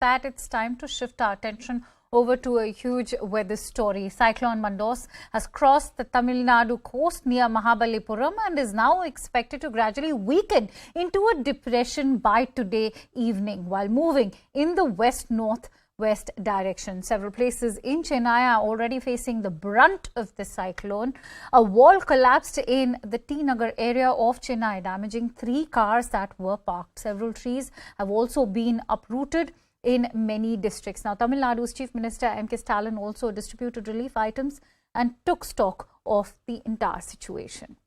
that, it's time to shift our attention over to a huge weather story. Cyclone Mandous has crossed the Tamil Nadu coast near Mahabalipuram and is now expected to gradually weaken into a depression by today evening while moving in the west-northwest direction. Several places in Chennai are already facing the brunt of the cyclone. A wall collapsed in the T Nagar area of Chennai, damaging 3 cars that were parked. Several trees have also been uprooted in many districts. Now, Tamil Nadu's Chief Minister Stalin also distributed relief items and took stock of the entire situation.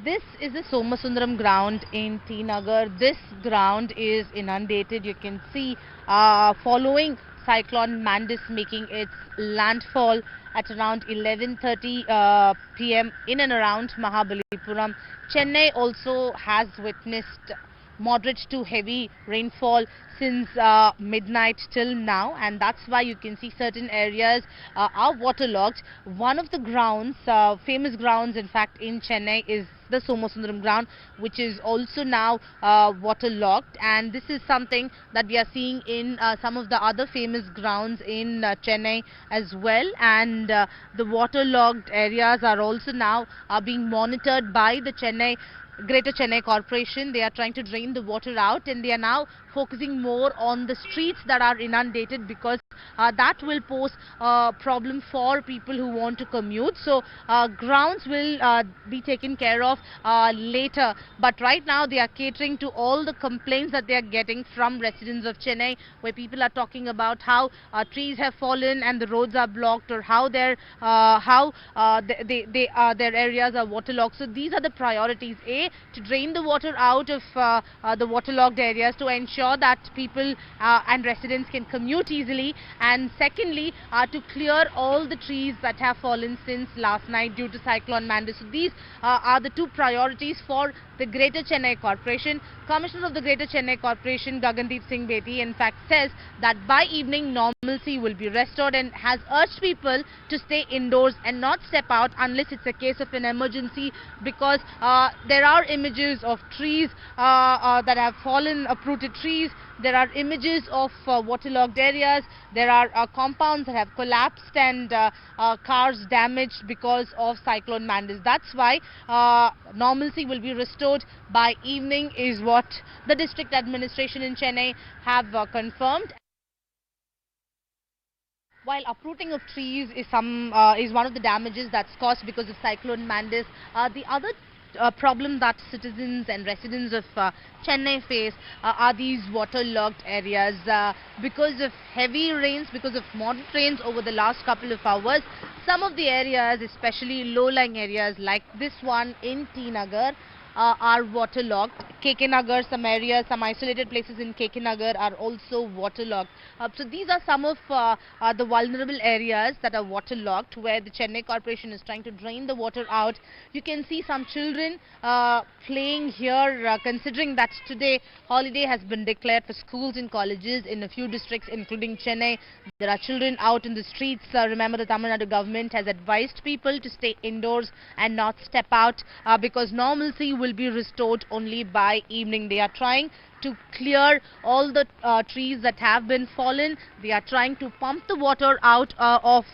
This is the Somasundaram ground in T Nagar. This ground is inundated. You can see following Cyclone Mandous making its landfall at around 11:30 p.m. in and around Mahabalipuram. Chennai also has witnessed moderate to heavy rainfall since midnight till now, and that's why you can see certain areas are waterlogged. One of the grounds, famous grounds in fact in Chennai, is the Somasundaram ground, which is also now waterlogged, and this is something that we are seeing in some of the other famous grounds in Chennai as well. And the waterlogged areas are also now being monitored by the Greater Chennai Corporation. They are trying to drain the water out, and they are now focusing more on the streets that are inundated, because that will pose a problem for people who want to commute. So grounds will be taken care of later, but right now they are catering to all the complaints that they are getting from residents of Chennai, where people are talking about how trees have fallen and the roads are blocked, or how their areas are waterlogged. So these are the priorities: A, to drain the water out of the waterlogged areas to ensure that people and residents can commute easily, and secondly to clear all the trees that have fallen since last night due to Cyclone Mandous. So these are the 2 priorities for the Greater Chennai Corporation. Commissioner of the Greater Chennai Corporation, Gagandeep Singh Bedi, in fact says that by evening normalcy will be restored, and has urged people to stay indoors and not step out unless it's a case of an emergency, because there are images of trees that have fallen, uprooted trees. There are images of waterlogged areas. There are compounds that have collapsed and cars damaged because of Cyclone Mandous. That's why normalcy will be restored by evening, is what the district administration in Chennai have confirmed. While uprooting of trees is one of the damages that's caused because of Cyclone Mandous, the other problem that citizens and residents of Chennai face are these waterlogged areas. Because of heavy rains, because of moderate rains over the last couple of hours, some of the areas, especially low-lying areas like this one in T Nagar, are waterlogged. KK Nagar, some areas, some isolated places in KK Nagar are also waterlogged. So these are some of the vulnerable areas that are waterlogged, where the Chennai Corporation is trying to drain the water out. You can see some children playing here, considering that today holiday has been declared for schools and colleges in a few districts including Chennai. There are children out in the streets. Remember, the Tamil Nadu government has advised people to stay indoors and not step out, because normalcy will be restored only by evening. They are trying to clear all the trees that have been fallen. They are trying to pump the water out of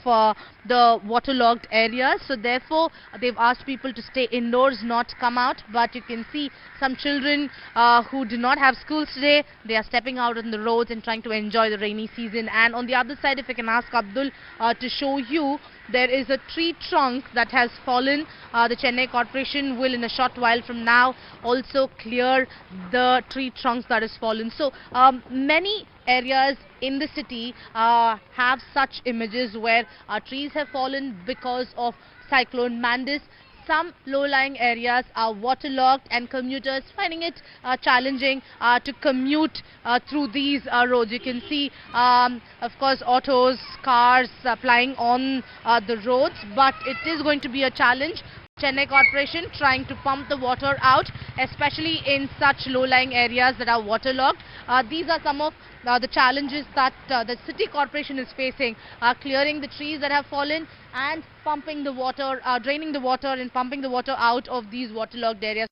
the waterlogged areas. So therefore they've asked people to stay indoors, not come out. But you can see some children who do not have schools today, they are stepping out on the roads and trying to enjoy the rainy season. And on the other side, if I can ask Abdul to show you, there is a tree trunk that has fallen. The Chennai Corporation will, in a short while from now, also clear the tree trunks that has fallen. So many areas in the city have such images where trees have fallen because of Cyclone Mandous. Some low-lying areas are waterlogged, and commuters finding it challenging to commute through these roads. You can see, of course, autos, cars plying on the roads, but it is going to be a challenge. Chennai Corporation trying to pump the water out, especially in such low-lying areas that are waterlogged. These are some of the challenges that the city corporation is facing, clearing the trees that have fallen and pumping the water, draining the water and pumping the water out of these waterlogged areas.